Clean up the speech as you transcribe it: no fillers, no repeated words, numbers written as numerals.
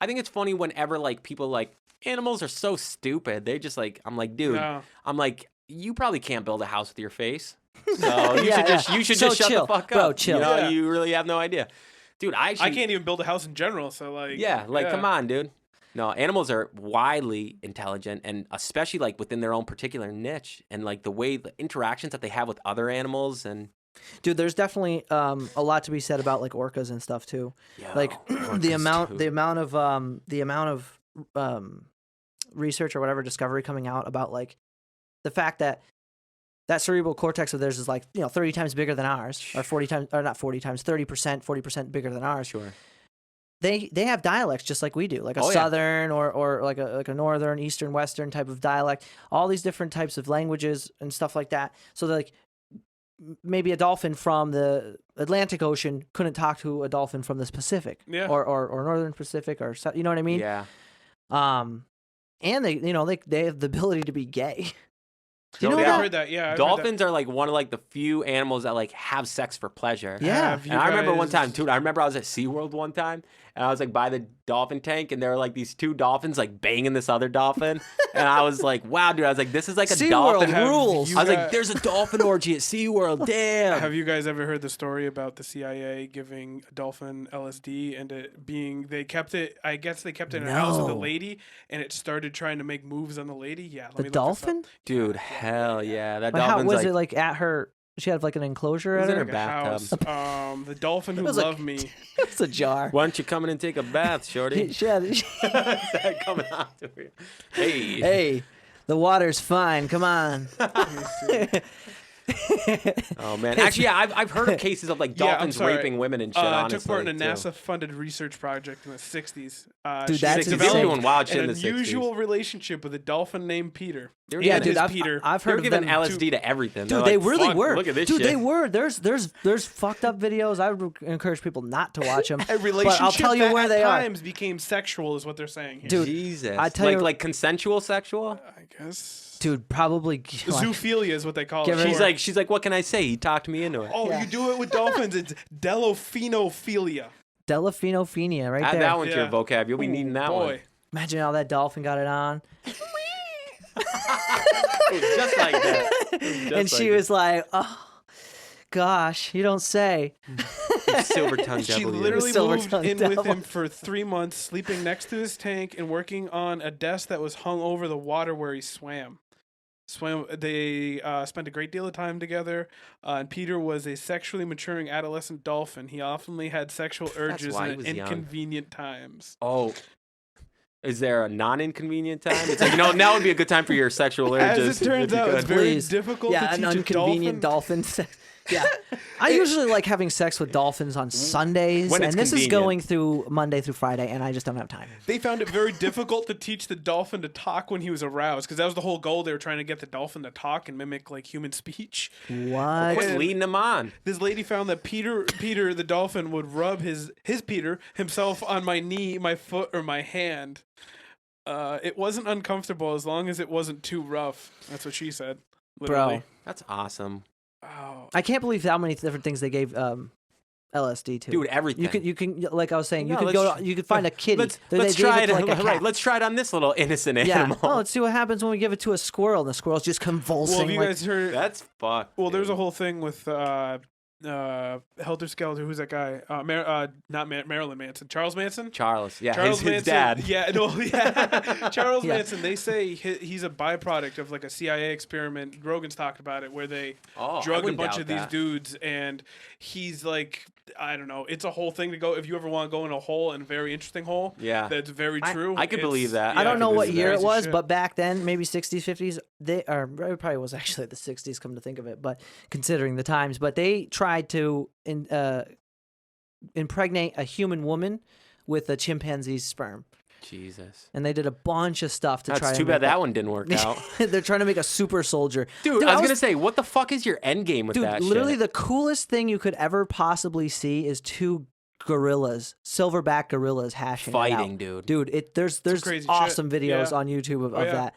I think it's funny whenever like people like animals are so stupid. They just like I'm like, dude, I'm like, you probably can't build a house with your face. So you should just shut the fuck up. Bro, chill. You know, you really have no idea. Dude, I can't even build a house in general, so like come on, dude. No, animals are widely intelligent, and especially like within their own particular niche, and like the interactions that they have with other animals. And dude, there's definitely a lot to be said about like orcas and stuff too. Like the amount of research or whatever discovery coming out about like the fact that cerebral cortex of theirs is like 30 times bigger than ours, or 40 times, or not 40 times, 40% bigger than ours. Sure. They have dialects just like we do, like a southern or like a northern, eastern, western type of dialect. All these different types of languages and stuff like that. So like maybe a dolphin from the Atlantic Ocean couldn't talk to a dolphin from the Pacific, or northern Pacific, or you know what I mean? Yeah. And they have the ability to be gay. You know I've heard that. Yeah, dolphins are like one of like the few animals that like have sex for pleasure. Yeah, and I remember one time, dude. I remember I was at SeaWorld one time, and I was like by the dolphin tank, and there were like these two dolphins like banging this other dolphin, and I was like, wow, dude. I was like, this is like a dolphin rules. I was like, there's a dolphin orgy at SeaWorld. Damn. Have you guys ever heard the story about the CIA giving a dolphin LSD and it being I guess they kept it in a house with a lady, and it started trying to make moves on the lady. Yeah, the dolphin, dude. Hell yeah, that but dolphin's how was it like at her? She had like an enclosure at her like bathtub. The dolphin who loved me. It's a jar. Why don't you come in and take a bath, shorty? She had that coming out to you. Hey, the water's fine. Come on. Oh man, actually, yeah, I've heard of cases of like dolphins raping women and shit. I took part in a NASA-funded research project in the '60s. Dude, that's doing wild shit in the '60s. '60s. An unusual relationship with a dolphin named Peter. Yeah, dude, I've heard of them LSD to everything. Dude, they really were. Look at this dude, shit. They were. There's fucked up videos. I would encourage people not to watch them. A relationship but I'll tell you where they at are. times became sexual, is what they're saying here. Dude, Jesus, I tell you, like consensual sexual. I guess. Dude, probably zoophilia is what they call it. She's like, what can I say? He talked me into it. Oh, you do it with dolphins. It's delphinophilia. Delphinophilia, right there. Add that one to your vocab. You'll be needing that one. Imagine how that dolphin got it on. Just like that. And she was like, oh, gosh, you don't say. Silver-tongued She devil. literally moved in devil. with him for 3 months, sleeping next to his tank and working on a desk that was hung over the water where he swam. They spent a great deal of time together, and Peter was a sexually maturing adolescent dolphin. He often had sexual urges at inconvenient times. Oh. Is there a non-inconvenient time? It's like, now would be a good time for your sexual urges. As it turns out, it's very difficult to teach an inconvenient dolphin. Yeah. I usually like having sex with dolphins on Sundays, and this is going through Monday through Friday, and I just don't have time. They found it very difficult to teach the dolphin to talk when he was aroused, because that was the whole goal. They were trying to get the dolphin to talk and mimic like human speech. What? What's leading them on? This lady found that Peter the dolphin would rub his Peter himself on my knee, my foot, or my hand. It wasn't uncomfortable as long as it wasn't too rough. That's what she said. Literally. Bro, that's awesome. Oh. I can't believe how many different things they gave LSD to. Dude, everything. You can like I was saying, you could find a kitty. Let's try it. Right, let's try it on this little innocent animal. Oh, let's see what happens when we give it to a squirrel, and the squirrel's just convulsing. Well, have you guys heard? That's fucked. Well, there's a whole thing with Helter Skelter. Who's that guy? Not Marilyn Manson. Charles Manson. Charles. Yeah, Charles his dad. Yeah, no, yeah. Charles Manson. They say he's a byproduct of like a CIA experiment. Rogan's talked about it, where they drugged a bunch of these dudes, and he's like, I don't know. It's a whole thing to go. If you ever want to go in a hole, and a very interesting hole, that's very true. I could believe that. Yeah, I don't know what year it was, but back then, maybe 60s, 50s, it probably was actually the 60s, come to think of it, but considering the times, but they tried to impregnate a human woman with a chimpanzee's sperm. Jesus. And they did a bunch of stuff to try. That's too bad that one didn't work out. They're trying to make a super soldier. Dude, I was going to say, what the fuck is your end game with that shit? Literally the coolest thing you could ever possibly see is two gorillas, silverback gorillas hashing fighting, it out. dude. Dude, there's awesome videos on YouTube of that.